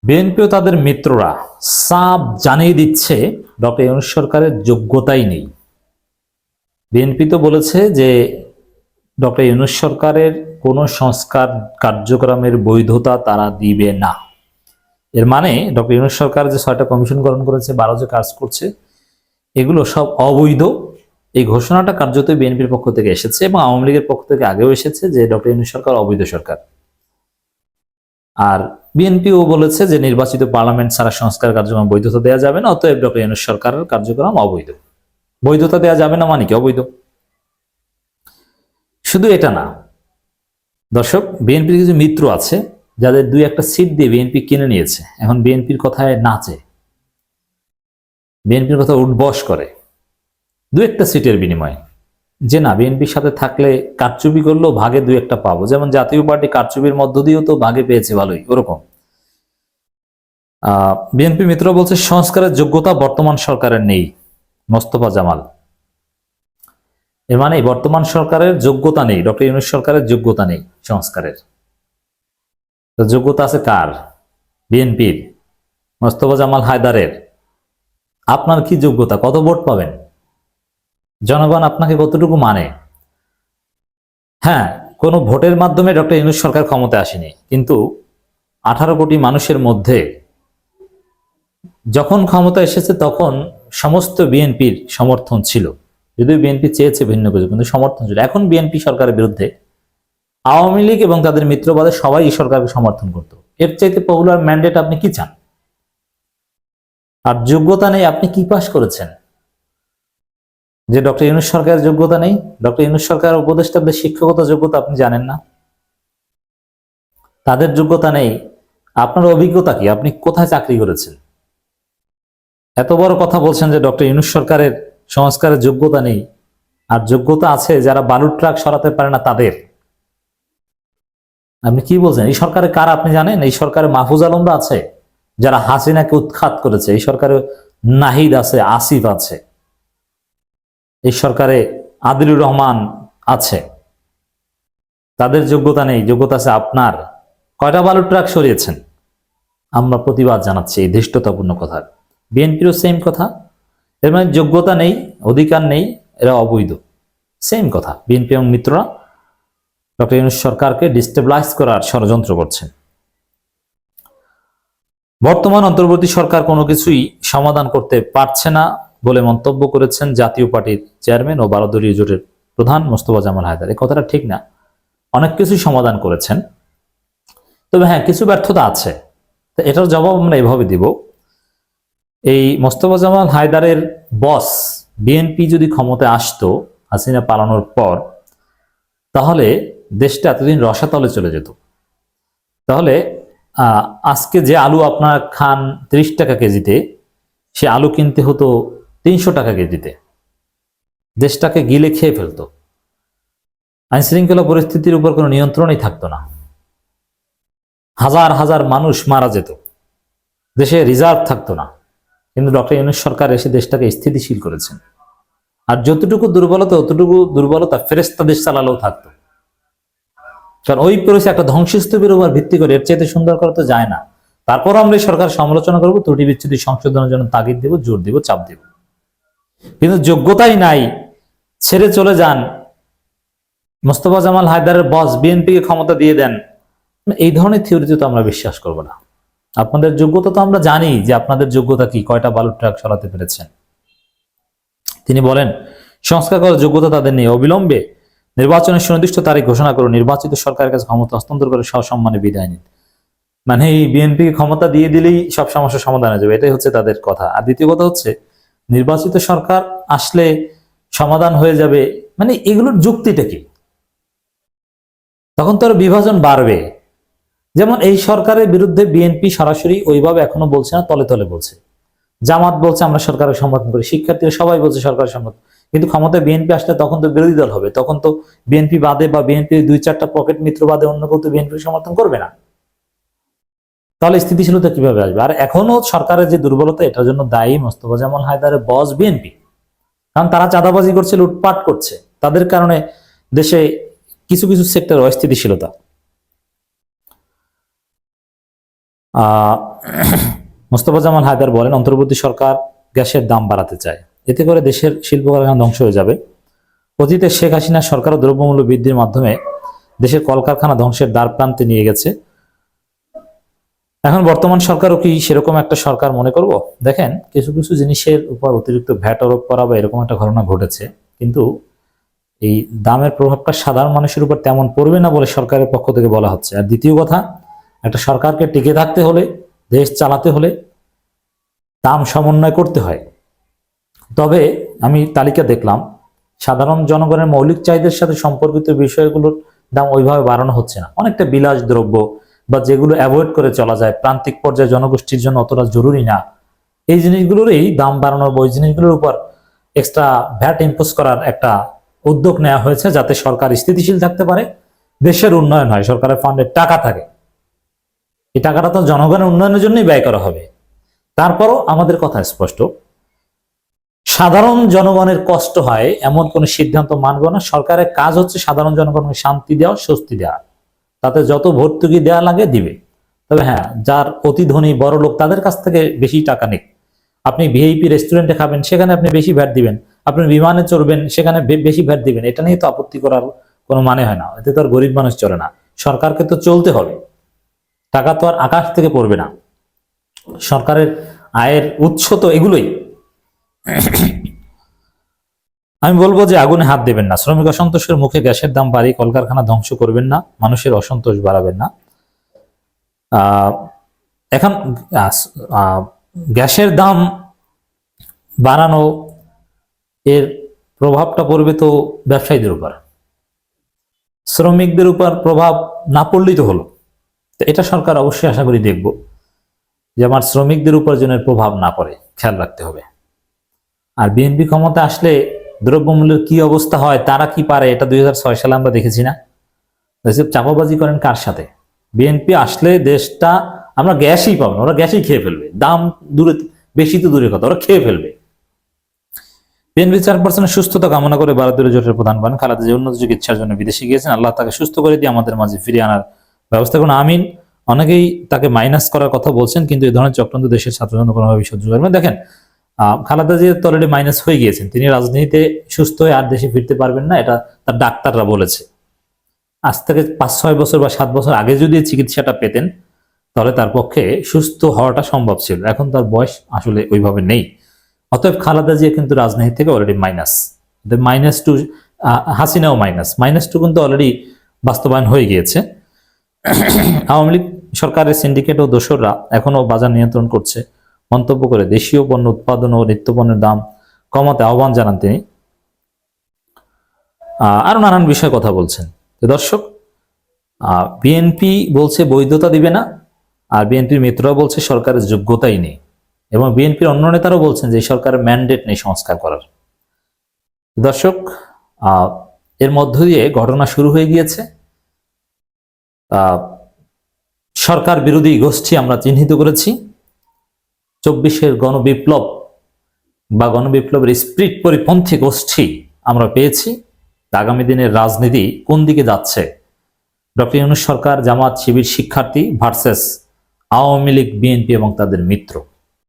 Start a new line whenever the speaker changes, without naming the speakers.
BNP ও তাদের মিত্ররা সাফ জানিয়ে দিচ্ছে ডক্টর ইউনূস সরকারের যোগ্যতাই নেই। বিএনপি তো বলেছে যে ডক্টর ইউনূস সরকারের কোনো সংস্কার কার্যক্রমের বৈধতা তারা দিবে না। এর মানে ডক্টর ইউনূস সরকার যে 6টা কমিশন গঠন করেছে, 12 যে কাজ করছে, এগুলো সব অবৈধ। এই ঘোষণাটা কার্যত বিএনপির পক্ষ থেকে এসেছে এবং আওয়ামী লীগের পক্ষ থেকে আগেও এসেছে যে ডক্টর ইউনূস সরকার অবৈধ সরকার। আর বিএনপিও বলেছে যে নির্বাচিত পার্লামেন্ট ছাড়া সংস্কার কার্যক্রম বৈধতা দেওয়া যাবে না, অতএব ডক্টর ইউনূস সরকারের কার্যক্রম অবৈধ। বৈধতা দেওয়া যাবে না মানে কি? অবৈধ। শুধু এটা না দর্শক, বিএনপির কিছু মিত্র আছে যাদের 2-1টা সিট দিয়ে বিএনপি কিনে নিয়েছে, এখন বিএনপির কথায় নাচে, বিএনপির কথা উঠবস করে 2-1টা সিটের বিনিময়ে, যে না বিএনপির সাথে থাকলে কারচুপি করলেও ভাগে 2-1টা পাবো। যেমন জাতীয় পার্টি কারচুপির মধ্য দিয়েও তো ভাগে পেয়েছে ভালোই, ওরকম। বিএনপি মিত্র বলছে সংস্কারের যোগ্যতা বর্তমান সরকারের নেই। মোস্তফা জামাল, এর মানে বর্তমান সরকারের যোগ্যতা নেই, ডক্টর ইউনূস সরকারের যোগ্যতা নেই সংস্কারের। যোগ্যতা আছে কার? বিএনপির, মোস্তফা জামাল হায়দারের। আপনার কি যোগ্যতা? কত ভোট পাবেন? জনগণ আপনাকে কতটুকু মানে? হ্যাঁ, কোন ভোটের মাধ্যমে ডক্টর ইউনূস সরকার ক্ষমতায় আসেনি, কিন্তু 18 কোটি মানুষের মধ্যে যখন ক্ষমতা এসেছে তখন সমস্ত বিএনপির সমর্থন ছিল। যদিও বিএনপি চেয়েছে ভিন্ন কিছু, কিন্তু সমর্থন ছিল। এখন বিএনপি সরকারের বিরুদ্ধে আওয়ামী লীগ এবং তাদের মিত্রবাদে সবাই এই সরকারকে সমর্থন করত। এর চাইতে পপুলার ম্যান্ডেট আপনি কি চান? আর যোগ্যতা নেই, আপনি কি পাস করেছেন যে ডক্টর ইউনূস সরকারের যোগ্যতা নেই? ডক্টর ইউনূস সরকার উপদেষ্টাদের শিক্ষকতা যোগ্যতা আপনি জানেন না? তাদের যোগ্যতা নেই, আপনার অভিজ্ঞতা কি? আপনি কোথায় চাকরি করেছেন? এত বড় কথা বলছেন যে ডক্টর ইউনূস সরকারের সংস্কারের যোগ্যতা নেই, আর যোগ্যতা আছে যারা বালুর ট্রাক সরাতে পারে না তাদের। আপনি কি বলছেন? এই সরকারে কারা আপনি জানেন? এই সরকারে মাহফুজ আলমরা আছে যারা হাসিনাকে উৎখাত করেছে। এই সরকারে নাহিদ আছে, আসিফ আছে। এই সরকারে আদিলুর রহমান আছে। তাদের যোগ্যতা নেই, যোগ্যতা আছে আপনার। কয়টা বালুর ট্রাক সরিয়েছেন? আমরা প্রতিবাদ জানাচ্ছি এই ধৃষ্টতাপূর্ণ কথার। বিএনপিরও সেম কথা। এর মানে যোগ্যতা নেই, অধিকার নেই, এরা অবৈধ। সেম কথা। বিএনপি এবং মিত্ররা ডক্টর ইউনূস সরকারকে ডিস্টেবলাইজ করার ষড়যন্ত্র করছেন। বর্তমান অন্তর্বর্তী সরকার কোনো কিছুই সমাধান করতে পারছে না বলে মন্তব্য করেছেন জাতীয় পার্টির চেয়ারম্যান ও 12 দলীয় জোটের প্রধান মোস্তফা জামাল হায়দার। এই কথাটা ঠিক না। অনেক কিছুই সমাধান করেছেন, তবে হ্যাঁ, কিছু ব্যর্থতা আছে। তো এটার জবাব আমরা এভাবে দিব, এই মোস্তফা জামাল হায়দারের বস বিএনপি যদি ক্ষমতায় আসতো হাসিনা পালানোর পর, তাহলে দেশটা এতদিন রসাতলে চলে যেত। তাহলে আজকে যে আলু আপনার খান 30 টাকা কেজিতে, সে আলু কিনতে হতো 300 টাকা কেজিতে। দেশটাকে গিলে খেয়ে ফেলতো। আইন শৃঙ্খলা পরিস্থিতির উপর কোনো নিয়ন্ত্রণই থাকতো না। হাজার হাজার মানুষ মারা যেত, দেশে রিজার্ভ থাকতো না। কিন্তু ডক্টর ইউনূস সরকার এসে দেশটাকে স্থিতিশীল করেছেন। আর যতটুকু দুর্বলতা, অতটুকু দুর্বলতা ফেরেশতা দেশ চালালেও থাকতো। কারণ ওই পরিস্থিতি একটা ধ্বংসস্তূপের উপর ভিত্তি করে এর চাইতে সুন্দর করা তো যায় না। তারপর আমরা এই সরকার সমালোচনা করবো, ত্রুটি বিচ্ছুতি সংশোধনের জন্য তাগিদ দেব, জোর দেব, চাপ দেব। কিন্তু যোগ্যতাই নাই, ছেড়ে চলে যান, মোস্তফা জামাল হায়দারের বস বিএনপিকে ক্ষমতা দিয়ে দেন, এই ধরনের থিওরিতে তো আমরা বিশ্বাস করব না। আপনাদের যোগ্যতা তো আমরা জানি যে আপনাদের যোগ্যতা কি, কয়টা বালুর ট্রাক সরাতে পেরেছেন। তিনি বলেন সংস্কার করার যোগ্যতা তাদের নেই, অবিলম্বে নির্বাচনের সুনির্দিষ্ট তারিখ ঘোষণা করুন, নির্বাচিত সরকারের কাছে ক্ষমতা হস্তান্তর করে সসম্মানে বিদায় নিন। মানে এই বিএনপিকে ক্ষমতা দিয়ে দিলেই সব সমস্যার সমাধান হয়ে যাবে, এটাই হচ্ছে তাদের কথা। আর দ্বিতীয় কথা হচ্ছে নির্বাচিত সরকার আসলে সমাধান হয়ে যাবে, মানে এগুলোর যুক্তিটা কি? তখন তো আর বিভাজন বাড়বে। যেমন এই সরকারের বিরুদ্ধে বিএনপি সরাসরি ওইভাবে এখনো বলছে না, তলে তলে বলছে। জামাত বলছে আমরা সরকারের সমর্থন করি, শিক্ষার্থীরা সবাই বলছে সরকারের সমর্থন। কিন্তু ক্ষমতায় বিএনপি আসলে তখন তো বিরোধী দল হবে, তখন তো বিএনপি বাদে বা বিএনপির 2-4টা পকেট মিত্র বাদে অন্য কেউ তো বিএনপির সমর্থন করবে না। তাহলে স্থিতিশীলতা কিভাবে আসবে? আর এখনো সরকারের যে দুর্বলতা, এটার জন্য দায়ী মোস্তফা জামাল হায়দারের বস বিএনপি। কারণ তারা চাঁদাবাজি করছে, লুটপাট করছে, তাদের কারণে দেশে কিছু কিছু সেক্টর অস্থিতিশীলতা। আহ মোস্তফা জামাল হায়দার বলেন, অন্তর্বর্তী সরকার গ্যাসের দাম বাড়াতে চায়, এতে করে দেশের শিল্প কারখানা ধ্বংস হয়ে যাবে। অতীতে শেখ হাসিনা সরকারও দ্রব্যমূল্য বৃদ্ধির মাধ্যমে দেশের কলকারখানা ধ্বংসের দ্বার প্রান্তে নিয়ে গেছে। এখন বর্তমান সরকারও কি সেরকম একটা সরকার মনে করব? দেখেন, কিছু কিছু জিনিসের উপর অতিরিক্ত ভ্যাট আরোপ করা বা এরকম একটা ঘটনা ঘটেছে, কিন্তু এই দামের প্রভাবটা সাধারণ মানুষের উপর তেমন পড়বে না বলে সরকারের পক্ষ থেকে বলা হচ্ছে। আর দ্বিতীয় কথা, একটা সরকারকে টিকে থাকতে হলে, দেশ চালাতে হলে দাম সমন্বয় করতে হয়। তবে আমি তালিকা দেখলাম, সাধারণ জনগণের মৌলিক চাহিদার সাথে সম্পর্কিত বিষয়গুলোর দাম ওইভাবে বাড়ানো হচ্ছে না। অনেকটা বিলাস দ্রব্য বা যেগুলো অ্যাভয়েড করে চলা যায়, প্রান্তিক পর্যায়ে জনগোষ্ঠীর জন্য অতটা জরুরি না, এই জিনিসগুলোরই দাম বাড়ানোর বা ওই জিনিসগুলোর উপর এক্সট্রা ভ্যাট ইম্পোজ করার একটা উদ্যোগ নেওয়া হয়েছে, যাতে সরকার স্থিতিশীল থাকতে পারে, দেশের উন্নয়ন হয়, সরকারের ফান্ডে টাকা থাকে। এই টাকাটা তো জনগণের উন্নয়নের জন্যই ব্যয় করা হবে। তারপরও আমাদের কথা স্পষ্ট, সাধারণ জনগণের কষ্ট হয় এমন কোন সিদ্ধান্ত মানব না। সরকারের কাজ হচ্ছে সাধারণ জনগণকে শান্তি দেওয়া, স্বস্তি দেওয়া, তাতে যত ভর্তুকি দেওয়া লাগে দিবে। তবে হ্যাঁ, যার অতি ধনী বড় লোক তাদের কাছ থেকে বেশি টাকা নিক। আপনি ভিআইপি রেস্টুরেন্টে খাবেন, সেখানে আপনি বেশি ভ্যাট দিবেন। আপনি বিমানে চড়বেন, সেখানে বেশি ভ্যাট দিবেন। এটা নিয়ে তো আপত্তি করার কোনো মানে হয় না। এতে তো আর গরিব মানুষ চলে না। সরকারকে তো চলতে হবে, টাকা তো আর আকাশ থেকে পড়বে না। সরকারের আয়ের উৎস তো এগুলোই। আমি বলবো যে আগুনে হাত দেবেন না, শ্রমিক অসন্তোষের মুখে গ্যাসের দাম বাড়িয়ে কলকারখানা ধ্বংস করবেন না, মানুষের অসন্তোষ বাড়াবেন না। এখন গ্যাসের দাম বাড়ানো, এর প্রভাবটা পড়বে তো ব্যবসায়ীদের উপর, শ্রমিকদের উপর প্রভাব না পড়লেই তো হলো। তো এটা সরকার অবশ্যই আশা করি দেখব, যে আমার শ্রমিকদের উপার্জনের প্রভাব না পড়ে, খেয়াল রাখতে হবে। আর বিএনপি ক্ষমতা আসলে দ্রব্যমূল্যের কি অবস্থা হয়, তারা কি পারে, এটা 2006 সালে আমরা দেখেছি না? চাপাবাজি করেন কার সাথে? বিএনপি আসলে দেশটা, আমরা গ্যাসই পাবো না, ওরা গ্যাসই খেয়ে ফেলবে। দাম দূরে, বেশি তো দূরের কথা, ওরা খেয়ে ফেলবে। বিএনপি চেয়ারপারসনের সুস্থতা কামনা করে ভারতীয় জোটের প্রধান পান খালেদা জিয়া উন্নত চিকিৎসার জন্য বিদেশে গিয়েছেন। আল্লাহ তাকে সুস্থ করে দিয়ে আমাদের মাঝে ফিরিয়ে আনার ব্যবস্থা করুন, আমিন। অনেকেই তাকে মাইনাস করার কথা বলছেন, কিন্তু এই ধরনের চক্রান্ত দেশের ছাত্রজনতা কোনোভাবেই সহ্য করবেন। দেখেন, খালেদা জিয়া তো অলরেডি মাইনাস হয়ে গিয়েছেন, তিনি রাজনীতিতে সুস্থ হয়ে আর দেশে ফিরতে পারবেন না, এটা তার ডাক্তাররা বলেছে। আজ থেকে 5-6 বছর বা 7 বছর আগে যদি চিকিৎসাটা পেতেন, তাহলে তার পক্ষে সুস্থ হওয়াটা সম্ভব ছিল। এখন তার বয়স আসলে ওইভাবে নেই। অতএব খালেদা জিয়া কিন্তু রাজনীতি থেকে অলরেডি মাইনাস। -2, হাসিনাও -2 কিন্তু অলরেডি বাস্তবায়ন হয়ে গিয়েছে। আওয়ামী লীগ সরকারের সিন্ডিকেট ও দোসররা এখনো বাজার নিয়ন্ত্রণ করছে মন্তব্য করে দেশীয় পণ্য উৎপাদন ও নিত্যপণ্যের দাম কমাতে আহ্বান জানান তিনি। আরো নানান বিষয়ে কথা বলছেন। দর্শক, বিএনপি বলছে বৈধতা দিবে না, আর বিএনপির মিত্ররা বলছে সরকারের যোগ্যতাই নেই, এবং বিএনপির অন্য নেতারাও বলছেন যে সরকারের ম্যান্ডেট নেই সংস্কার করার। দর্শক, এর মধ্য দিয়ে ঘটনা শুরু হয়ে গিয়েছে। সরকার বিরোধী গোষ্ঠী আমরা চিহ্নিত করেছি। 24-এর গণবিপ্লব বা গণবিপ্লবের স্পিরিট পরিপন্থী গোষ্ঠী আমরা পেয়েছি। আগামী দিনের রাজনীতি কোন দিকে যাচ্ছে, ডক্টর ইউনূস সরকার, জামাত, শিবির, শিক্ষার্থী ভার্সেস আওয়ামী লীগ, বিএনপি এবং তাদের মিত্র।